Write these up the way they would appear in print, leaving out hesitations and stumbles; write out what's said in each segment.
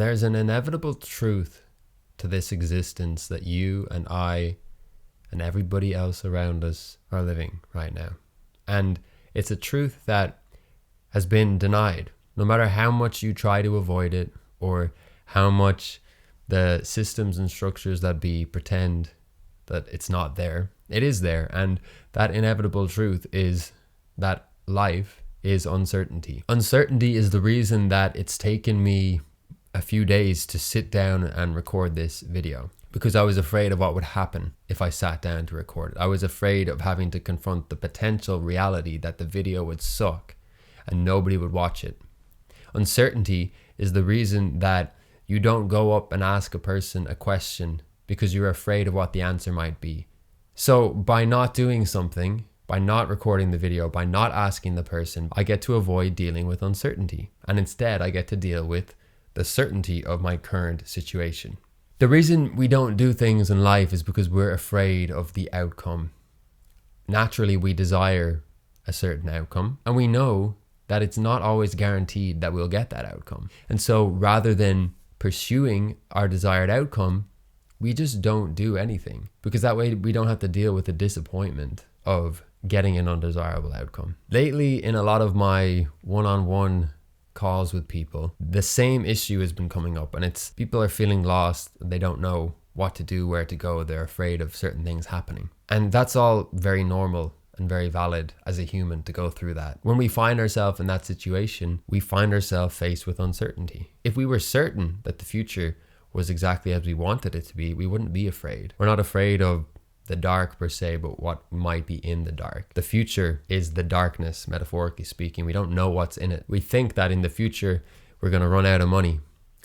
There's an inevitable truth to this existence that you and I and everybody else around us are living right now. And it's a truth that has been denied. No matter how much you try to avoid it, or how much the systems and structures that pretend that it's not there, it is there. And that inevitable truth is that life is uncertainty. Uncertainty is the reason that it's taken me a few days to sit down and record this video, because I was afraid of what would happen if I sat down to record it. I was afraid of having to confront the potential reality that the video would suck and nobody would watch it. Uncertainty is the reason that you don't go up and ask a person a question because you're afraid of what the answer might be. So by not doing something, by not recording the video, by not asking the person, I get to avoid dealing with uncertainty. And instead I get to deal with the certainty of my current situation. The reason we don't do things in life is because we're afraid of the outcome. Naturally, we desire a certain outcome, and we know that it's not always guaranteed that we'll get that outcome. And so rather than pursuing our desired outcome, we just don't do anything, because that way we don't have to deal with the disappointment of getting an undesirable outcome. Lately, in a lot of my one-on-one calls with people, the same issue has been coming up, and it's people are feeling lost. They don't know what to do, where to go. They're afraid of certain things happening. And that's all very normal and very valid as a human to go through that. When we find ourselves in that situation, we find ourselves faced with uncertainty. If we were certain that the future was exactly as we wanted it to be, we wouldn't be afraid. We're not afraid of the dark per se, but what might be in the dark. The future is the darkness, metaphorically speaking. We don't know what's in it. We think that in the future we're going to run out of money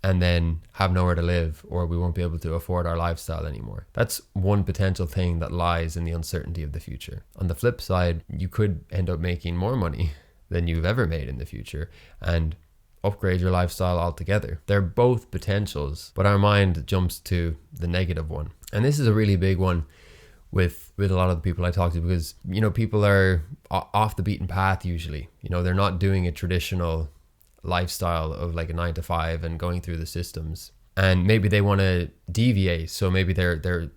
and then have nowhere to live, or we won't be able to afford our lifestyle anymore. That's one potential thing that lies in the uncertainty of the future. On the flip side, you could end up making more money than you've ever made in the future and upgrade your lifestyle altogether. They're both potentials, but our mind jumps to the negative one. And this is a really big one with a lot of the people I talk to, because, you know, people are off the beaten path usually. You know, they're not doing a traditional lifestyle of like a 9 to 5 and going through the systems. And maybe they want to deviate. So maybe they're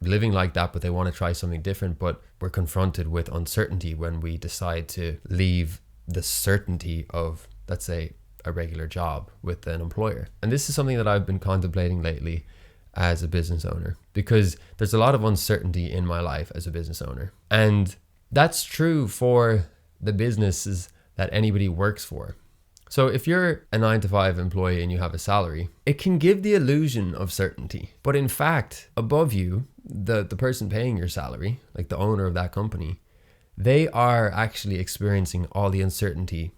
living like that, but they want to try something different. But we're confronted with uncertainty when we decide to leave the certainty of, let's say, a regular job with an employer. And this is something that I've been contemplating lately as a business owner, because there's a lot of uncertainty in my life as a business owner. And that's true for the businesses that anybody works for. So if you're a 9 to 5 employee and you have a salary, it can give the illusion of certainty. But in fact, above you, the person paying your salary, like the owner of that company, they are actually experiencing all the uncertainty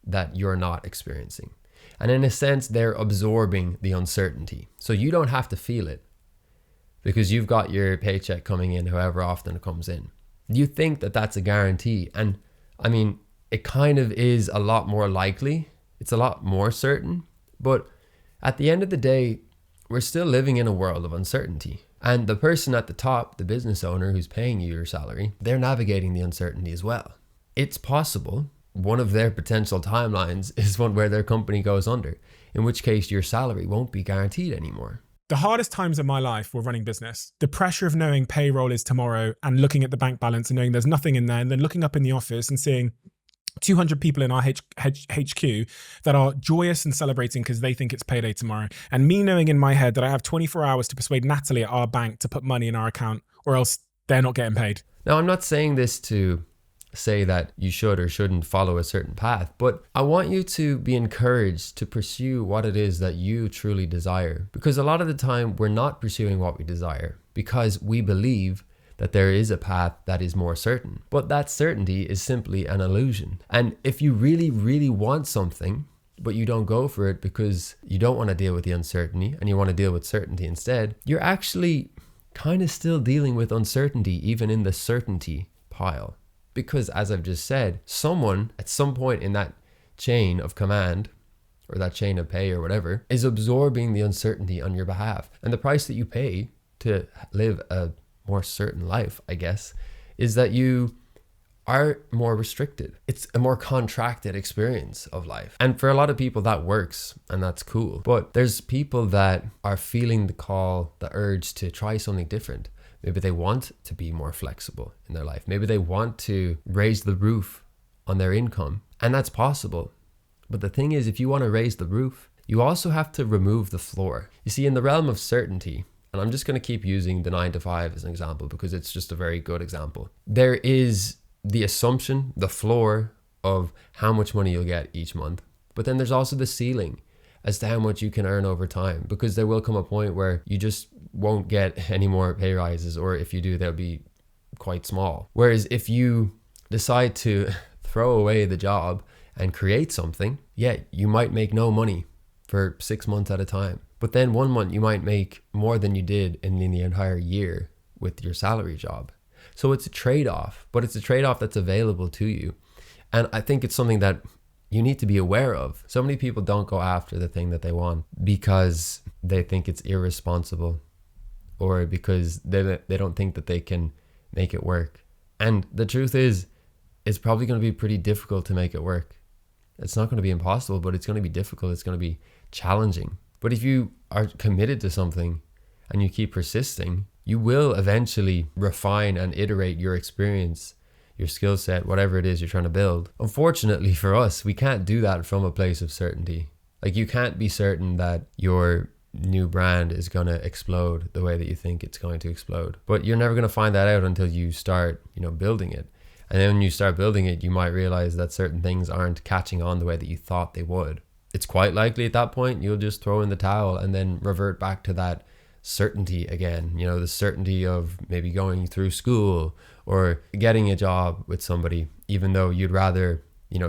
that you're not experiencing. And in a sense, they're absorbing the uncertainty. So you don't have to feel it because you've got your paycheck coming in however often it comes in. You think that that's a guarantee. And I mean, it kind of is a lot more likely. It's a lot more certain. But at the end of the day, we're still living in a world of uncertainty. And the person at the top, the business owner who's paying you your salary, they're navigating the uncertainty as well. It's possible one of their potential timelines is one where their company goes under, in which case your salary won't be guaranteed anymore. The hardest times of my life were running business. The pressure of knowing payroll is tomorrow and looking at the bank balance and knowing there's nothing in there, and then looking up in the office and seeing 200 people in our HQ that are joyous and celebrating because they think it's payday tomorrow. And me knowing in my head that I have 24 hours to persuade Natalie at our bank to put money in our account, or else they're not getting paid. Now, I'm not saying this to say that you should or shouldn't follow a certain path, but I want you to be encouraged to pursue what it is that you truly desire. Because a lot of the time we're not pursuing what we desire because we believe that there is a path that is more certain. But that certainty is simply an illusion. And if you really, really want something, but you don't go for it because you don't want to deal with the uncertainty and you want to deal with certainty instead, you're actually kind of still dealing with uncertainty even in the certainty pile. Because as I've just said, someone at some point in that chain of command or that chain of pay or whatever is absorbing the uncertainty on your behalf. And the price that you pay to live a more certain life, I guess, is that you are more restricted. It's a more contracted experience of life. And for a lot of people that works and that's cool. But there's people that are feeling the call, the urge to try something different. Maybe they want to be more flexible in their life. Maybe they want to raise the roof on their income. And that's possible. But the thing is, if you want to raise the roof, you also have to remove the floor. You see, in the realm of certainty, and I'm just going to keep using the 9 to 5 as an example because it's just a very good example. There is the assumption, the floor of how much money you'll get each month. But then there's also the ceiling as to how much you can earn over time, because there will come a point where you just won't get any more pay rises, or if you do, they'll be quite small. Whereas if you decide to throw away the job and create something, yeah, you might make no money for 6 months at a time. But then 1 month you might make more than you did in the entire year with your salary job. So it's a trade-off, but it's a trade-off that's available to you. And I think it's something that you need to be aware of. So many people don't go after the thing that they want because they think it's irresponsible, or because they don't think that they can make it work. And the truth is, it's probably going to be pretty difficult to make it work. It's not going to be impossible, but it's going to be difficult. It's going to be challenging. But if you are committed to something and you keep persisting, you will eventually refine and iterate your experience, your skill set, whatever it is you're trying to build. Unfortunately for us, we can't do that from a place of certainty. Like, you can't be certain that your new brand is going to explode the way that you think it's going to explode. But you're never going to find that out until you start, building it. And then when you start building it, you might realize that certain things aren't catching on the way that you thought they would. It's quite likely at that point you'll just throw in the towel and then revert back to that certainty again, the certainty of maybe going through school or getting a job with somebody, even though you'd rather,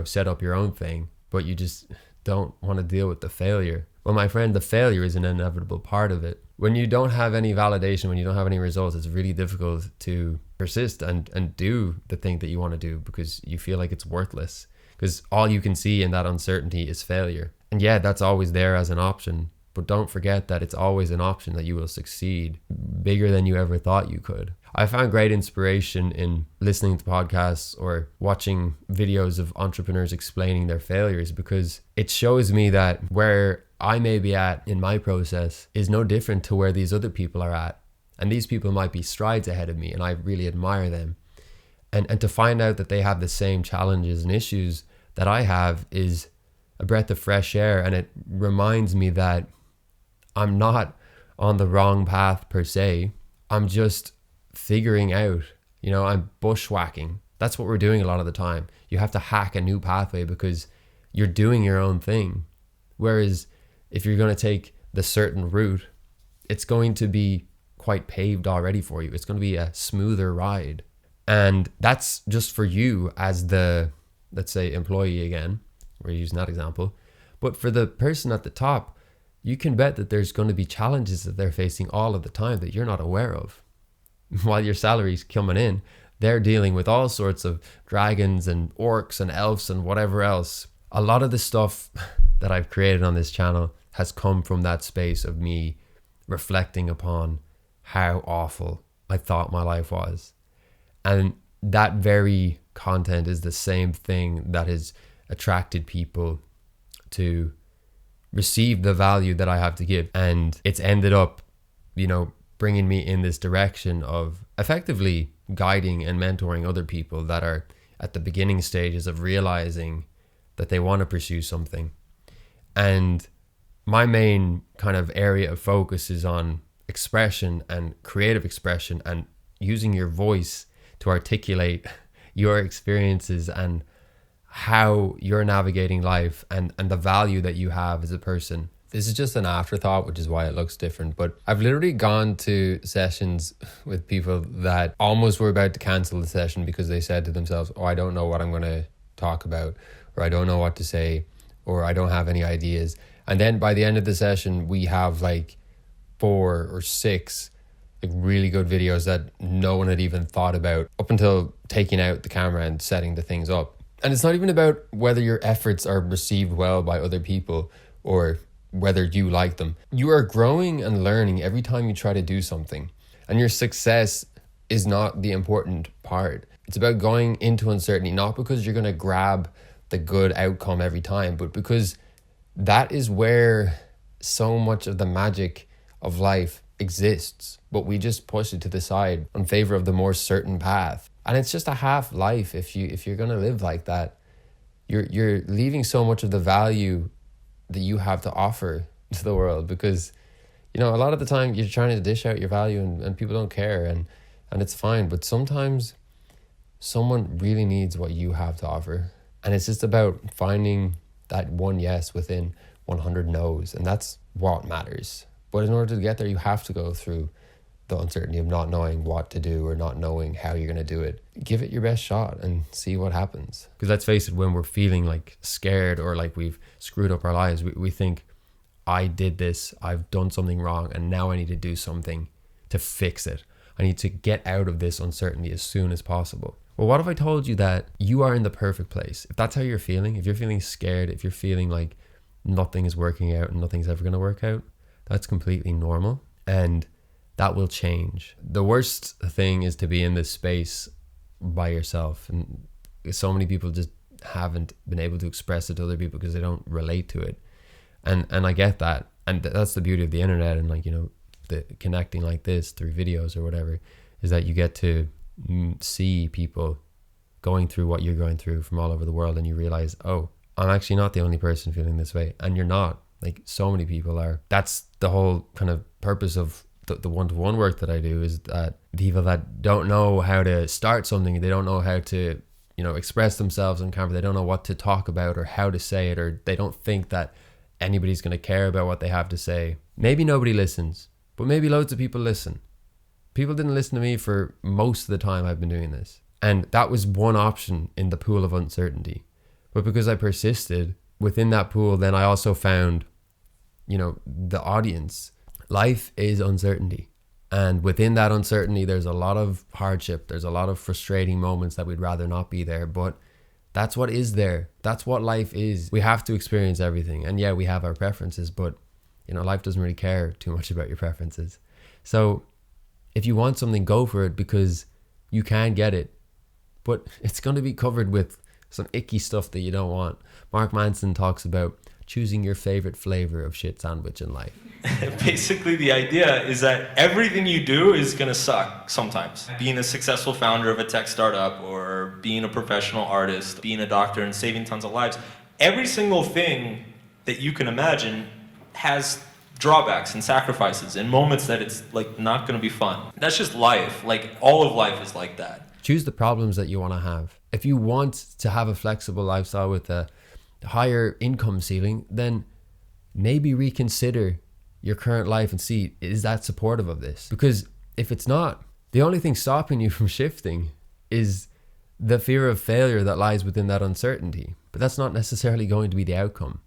set up your own thing, but you just don't want to deal with the failure. Well, my friend, the failure is an inevitable part of it. When you don't have any validation, when you don't have any results, it's really difficult to persist and do the thing that you want to do because you feel like it's worthless, because all you can see in that uncertainty is failure. And yeah, that's always there as an option. But don't forget that it's always an option that you will succeed bigger than you ever thought you could. I found great inspiration in listening to podcasts or watching videos of entrepreneurs explaining their failures, because it shows me that where I may be at in my process is no different to where these other people are at. And these people might be strides ahead of me, and I really admire them. And to find out that they have the same challenges and issues that I have is a breath of fresh air. And it reminds me that I'm not on the wrong path per se. I'm just figuring out, I'm bushwhacking. That's what we're doing a lot of the time. You have to hack a new pathway because you're doing your own thing. Whereas if you're going to take the certain route, it's going to be quite paved already for you. It's going to be a smoother ride. And that's just for you as the, let's say, employee again. We're using that example. But for the person at the top, you can bet that there's going to be challenges that they're facing all of the time that you're not aware of. While your salary's coming in, they're dealing with all sorts of dragons and orcs and elves and whatever else. A lot of the stuff that I've created on this channel has come from that space of me reflecting upon how awful I thought my life was. And that very content is the same thing that has attracted people to receive the value that I have to give. And it's ended up, bringing me in this direction of effectively guiding and mentoring other people that are at the beginning stages of realizing that they want to pursue something. And my main kind of area of focus is on expression and creative expression and using your voice to articulate your experiences and how you're navigating life and the value that you have as a person. This is just an afterthought, which is why it looks different. But I've literally gone to sessions with people that almost were about to cancel the session because they said to themselves, I don't know what I'm going to talk about, or I don't know what to say, or I don't have any ideas. And then by the end of the session, we have like 4 or 6 like really good videos that no one had even thought about up until taking out the camera and setting the things up. And it's not even about whether your efforts are received well by other people or whether you like them. You are growing and learning every time you try to do something. And your success is not the important part. It's about going into uncertainty, not because you're going to grab the good outcome every time, but because that is where so much of the magic of life exists, but we just push it to the side in favor of the more certain path. And it's just a half life if you're going to live like that. You're leaving so much of the value that you have to offer to the world, because a lot of the time you're trying to dish out your value and people don't care, and it's fine. But sometimes someone really needs what you have to offer, and it's just about finding that one yes within 100 no's, and that's what matters. But in order to get there, you have to go through the uncertainty of not knowing what to do or not knowing how you're going to do it. Give it your best shot and see what happens. Because let's face it, when we're feeling like scared or like we've screwed up our lives, we think, I did this, I've done something wrong, and now I need to do something to fix it. I need to get out of this uncertainty as soon as possible. Well, what if I told you that you are in the perfect place? If that's how you're feeling, if you're feeling scared, if you're feeling like nothing is working out and nothing's ever going to work out, that's completely normal, and that will change. The worst thing is to be in this space by yourself, and so many people just haven't been able to express it to other people because they don't relate to it. And I get that, and that's the beauty of the internet, and the connecting like this through videos or whatever, is that you get to see people going through what you're going through from all over the world, and you realize, oh, I'm actually not the only person feeling this way, and you're not. Like, so many people are. That's the whole kind of purpose of the one-to-one work that I do, is that people that don't know how to start something, they don't know how to express themselves on camera, they don't know what to talk about or how to say it, or they don't think that anybody's going to care about what they have to say. Maybe nobody listens, but maybe loads of people listen. People didn't listen to me for most of the time I've been doing this, and that was one option in the pool of uncertainty. But because I persisted within that pool, then I also found the audience. Life is uncertainty, and within that uncertainty there's a lot of hardship, there's a lot of frustrating moments that we'd rather not be there, but that's what is there. That's what life is. We have to experience everything. And yeah, we have our preferences, but life doesn't really care too much about your preferences. So if you want something, go for it, because you can get it, but it's going to be covered with some icky stuff that you don't want. Mark Manson talks about choosing your favorite flavor of shit sandwich in life. Basically, the idea is that everything you do is going to suck sometimes. Being a successful founder of a tech startup, or being a professional artist, being a doctor and saving tons of lives, every single thing that you can imagine has drawbacks and sacrifices and moments that it's like not going to be fun. That's just life. Like, all of life is like that. Choose the problems that you want to have. If you want to have a flexible lifestyle with a higher income ceiling, then maybe reconsider your current life and see, is that supportive of this? Because if it's not, the only thing stopping you from shifting is the fear of failure that lies within that uncertainty. But that's not necessarily going to be the outcome.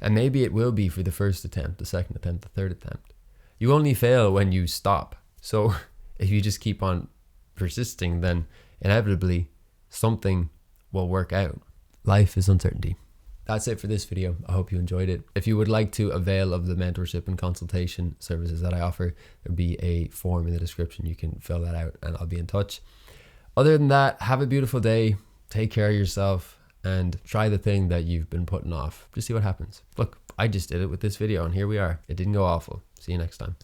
And maybe it will be for the first attempt, the second attempt, the third attempt. You only fail when you stop. So if you just keep on persisting, then inevitably something will work out. Life is uncertainty. That's it for this video. I hope you enjoyed it. If you would like to avail of the mentorship and consultation services that I offer, there'll be a form in the description. You can fill that out and I'll be in touch. Other than that, have a beautiful day. Take care of yourself and try the thing that you've been putting off. Just see what happens. Look, I just did it with this video and here we are. It didn't go awful. See you next time.